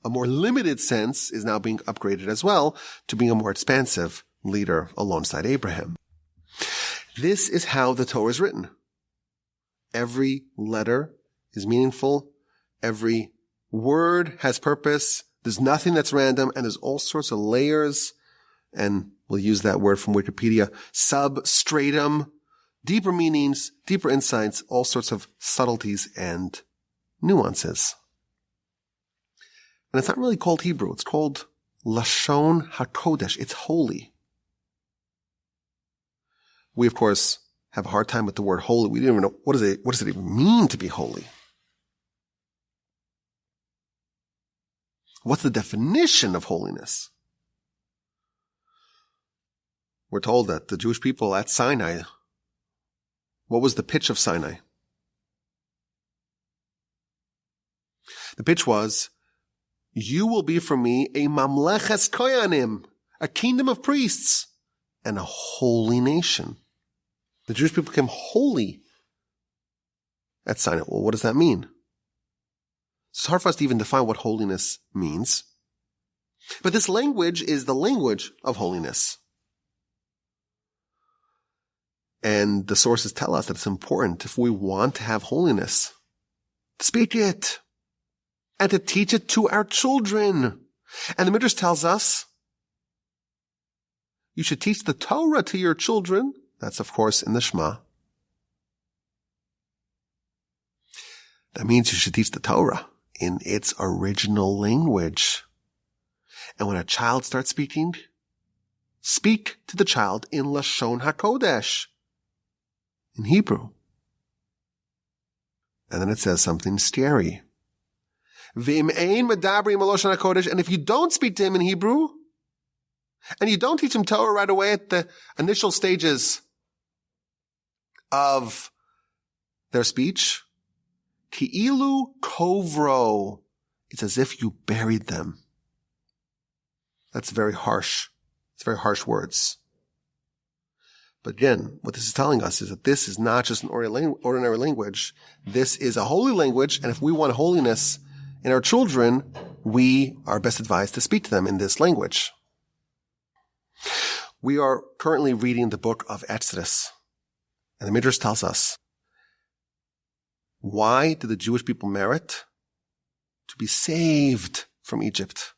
a more limited sense, is now being upgraded as well to being a more expansive leader alongside Abraham. This is how the Torah is written. Every letter is meaningful. Every word has purpose. There's nothing that's random, and there's all sorts of layers, and we'll use that word from Wikipedia, substratum, deeper meanings, deeper insights, all sorts of subtleties and nuances. And it's not really called Hebrew. It's called Lashon HaKodesh. It's holy. We, of course, have a hard time with the word holy. We don't even know, what does it even mean to be holy? What's the definition of holiness? We're told that the Jewish people at Sinai, what was the pitch of Sinai? The pitch was, you will be for me a mamleches koyanim, a kingdom of priests, and a holy nation. The Jewish people became holy at Sinai. Well, what does that mean? It's hard for us to even define what holiness means. But this language is the language of holiness. And the sources tell us that it's important, if we want to have holiness, to speak it and to teach it to our children. And the Midrash tells us you should teach the Torah to your children. That's, of course, in the Shema. That means you should teach the Torah in its original language. And when a child starts speaking, speak to the child in Lashon HaKodesh, in Hebrew. And then it says something scary. V'im ein medabrim Lashon HaKodesh, and if you don't speak to him in Hebrew, and you don't teach him Torah right away at the initial stages of their speech, ki'ilu kovro, it's as if you buried them. That's very harsh. It's very harsh words. But again, what this is telling us is that this is not just an ordinary language. This is a holy language, and if we want holiness in our children, we are best advised to speak to them in this language. We are currently reading the book of Exodus, and the Midrash tells us, why did the Jewish people merit to be saved from Egypt?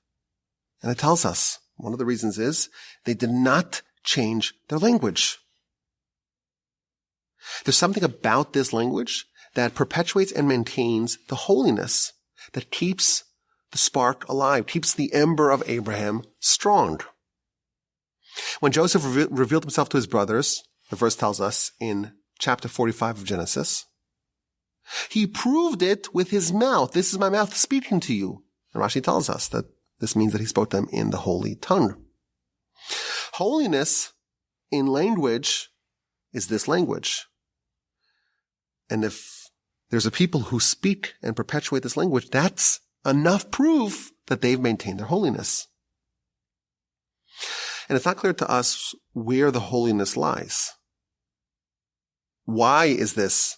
And it tells us, one of the reasons is they did not change their language. There's something about this language that perpetuates and maintains the holiness, that keeps the spark alive, keeps the ember of Abraham strong. When Joseph revealed himself to his brothers, the verse tells us in chapter 45 of Genesis, he proved it with his mouth. This is my mouth speaking to you. And Rashi tells us that this means that he spoke to them in the holy tongue. Holiness in language is this language. And if there's a people who speak and perpetuate this language, that's enough proof that they've maintained their holiness. And it's not clear to us where the holiness lies. Why is this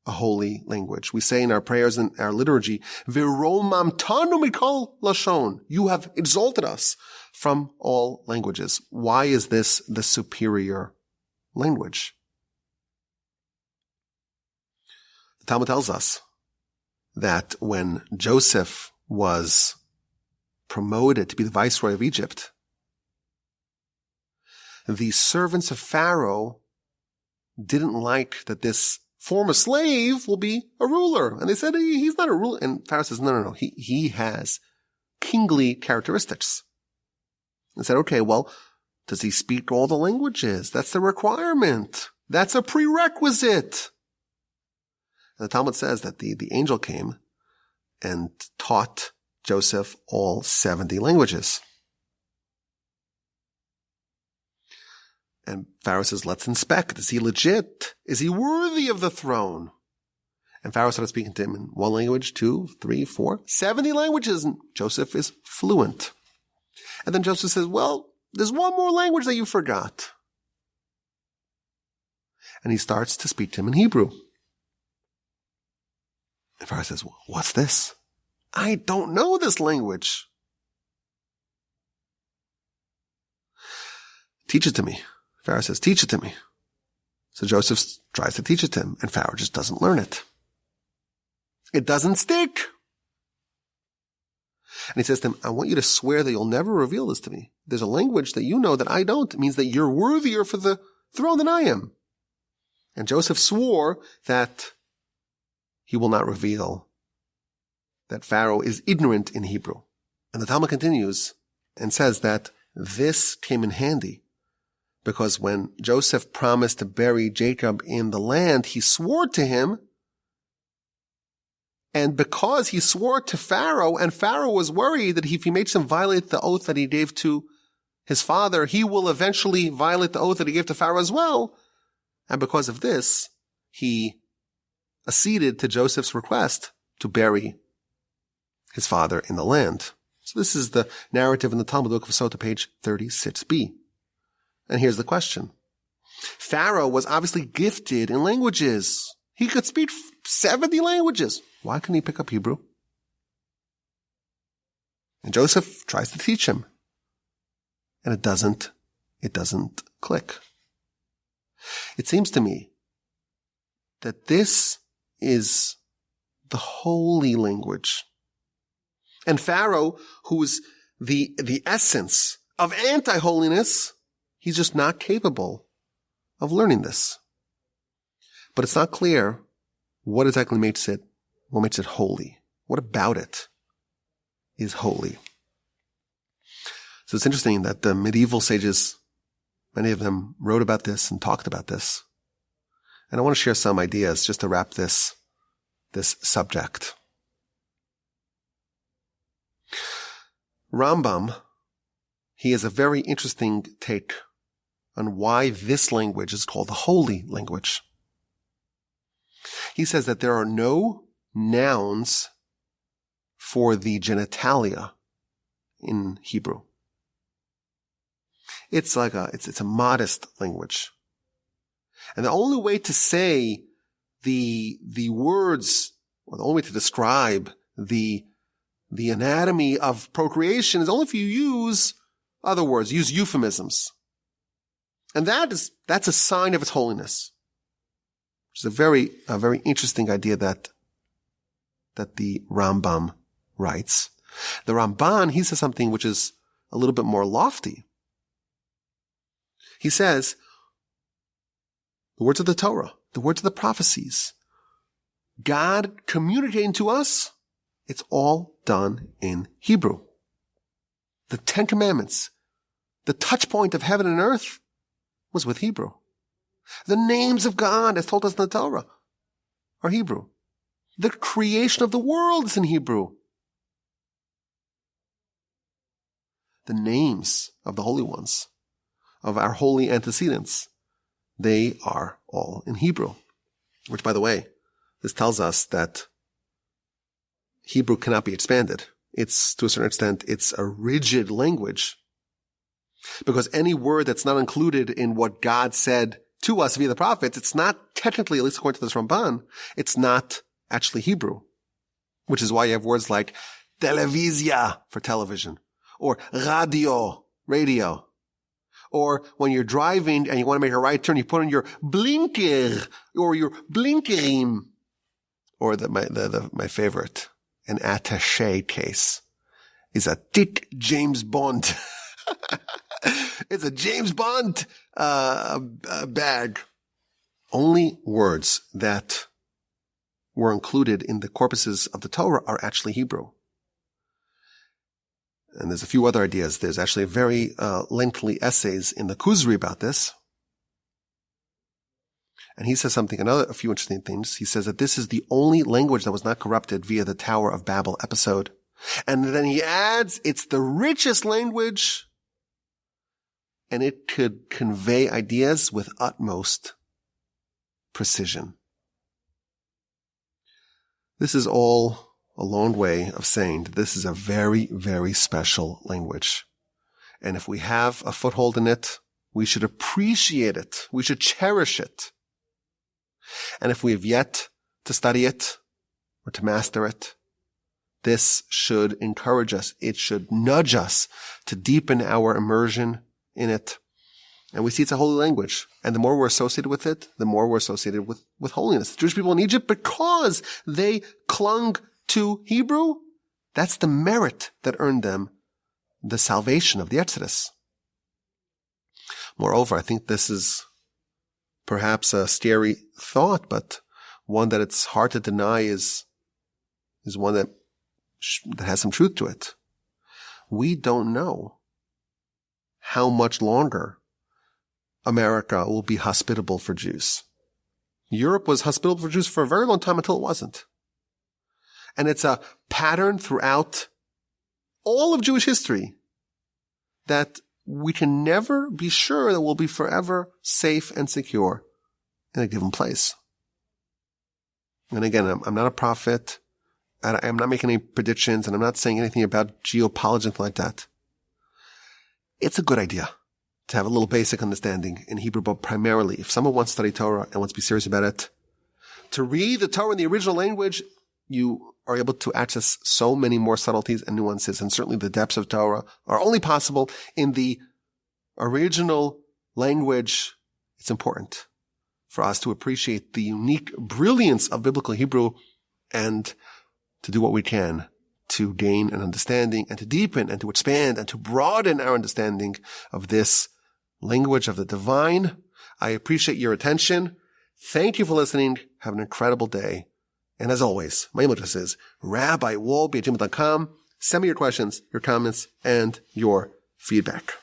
a holy language? We say in our prayers and our liturgy, V'romamtanu mikol lashon. You have exalted us from all languages. Why is this the superior language? The Talmud tells us that when Joseph was promoted to be the viceroy of Egypt, the servants of Pharaoh didn't like that this former slave will be a ruler. And they said, he's not a ruler. And Pharaoh says, no. He has kingly characteristics. And said, okay, well, does he speak all the languages? That's the requirement. That's a prerequisite. And the Talmud says that the angel came and taught Joseph all 70 languages. And Pharaoh says, let's inspect. Is he legit? Is he worthy of the throne? And Pharaoh started speaking to him in one language, 2, 3, 4, 70 languages. And Joseph is fluent. And then Joseph says, well, there's one more language that you forgot. And he starts to speak to him in Hebrew. And Pharaoh says, well, what's this? I don't know this language. Teach it to me. Pharaoh says, teach it to me. So Joseph tries to teach it to him, and Pharaoh just doesn't learn it. It doesn't stick. And he says to him, I want you to swear that you'll never reveal this to me. There's a language that you know that I don't. It means that you're worthier for the throne than I am. And Joseph swore that he will not reveal that Pharaoh is ignorant in Hebrew. And the Talmud continues and says that this came in handy because when Joseph promised to bury Jacob in the land, he swore to him. And because he swore to Pharaoh, and Pharaoh was worried that if he makes him violate the oath that he gave to his father, he will eventually violate the oath that he gave to Pharaoh as well. And because of this, he acceded to Joseph's request to bury his father in the land. So this is the narrative in the Talmud Book of Sotah, page 36b. And here's the question. Pharaoh was obviously gifted in languages. He could speak 70 languages. Why couldn't he pick up Hebrew? And Joseph tries to teach him. And it doesn't click. It seems to me that this is the holy language. And Pharaoh, who's the essence of anti-holiness, he's just not capable of learning this. But it's not clear what exactly makes it holy. What about it is holy? So it's interesting that the medieval sages, many of them wrote about this and talked about this. And I want to share some ideas just to wrap this subject. Rambam, he has a very interesting take on why this language is called the holy language. He says that there are no nouns for the genitalia in Hebrew. It's like it's a modest language. And the only way to say the words, or the only way to describe the anatomy of procreation is only if you use other words, use euphemisms. And that's a sign of its holiness. Which is a very interesting idea that the Rambam writes. The Ramban, he says something which is a little bit more lofty. He says, the words of the Torah, the words of the prophecies, God communicating to us, it's all done in Hebrew. The 10 Commandments, the touch point of heaven and earth was with Hebrew. The names of God, as told us in the Torah, are Hebrew. The creation of the world is in Hebrew. The names of the holy ones, of our holy antecedents, they are all in Hebrew. Which, by the way, this tells us that Hebrew cannot be expanded. It's, to a certain extent, it's a rigid language. Because any word that's not included in what God said to us via the prophets, it's not technically, at least according to this Ramban, it's not actually Hebrew. Which is why you have words like televizia for television, or radio, or when you're driving and you want to make a right turn, you put on your blinker or your blinkerim, or my favorite, an attaché case, is a Dick James Bond. It's a James Bond bag. Only words that were included in the corpuses of the Torah are actually Hebrew. And there's a few other ideas. There's actually very lengthy essays in the Kuzri about this. And he says a few interesting things. He says that this is the only language that was not corrupted via the Tower of Babel episode. And then he adds, it's the richest language, and it could convey ideas with utmost precision. This is all a long way of saying that this is a very, very special language. And if we have a foothold in it, we should appreciate it. We should cherish it. And if we have yet to study it or to master it, This should encourage us. It should nudge us to deepen our immersion in it. And we see it's a holy language. And the more we're associated with it, the more we're associated with holiness. The Jewish people in Egypt, because they clung to Hebrew, that's the merit that earned them the salvation of the Exodus. Moreover, I think this is perhaps a scary thought, but one that it's hard to deny is one that has some truth to it. We don't know how much longer America will be hospitable for Jews. Europe was hospitable for Jews for a very long time until it wasn't. And it's a pattern throughout all of Jewish history that we can never be sure that we'll be forever safe and secure in a given place. And again, I'm not a prophet. I'm not making any predictions, and I'm not saying anything about geopolitics, anything like that. It's a good idea to have a little basic understanding in Hebrew, but primarily, if someone wants to study Torah and wants to be serious about it, to read the Torah in the original language, you are able to access so many more subtleties and nuances, and certainly the depths of Torah are only possible in the original language. It's important for us to appreciate the unique brilliance of biblical Hebrew and to do what we can to gain an understanding and to deepen and to expand and to broaden our understanding of this language of the divine. I appreciate your attention. Thank you for listening. Have an incredible day. And as always, my email address is rabbiwolbe@gmail.com. Send me your questions, your comments, and your feedback.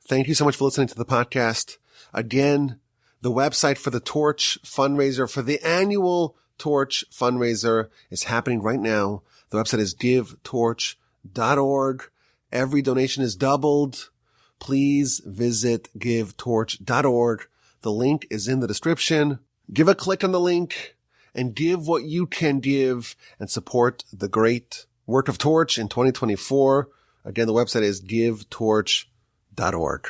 Thank you so much for listening to the podcast. Again, the website for the Torch fundraiser, for the annual Torch fundraiser, is happening right now. The website is givetorch.org. Every donation is doubled. Please visit givetorch.org. The link is in the description. Give a click on the link and give what you can give and support the great work of Torch in 2024. Again, the website is givetorch.org.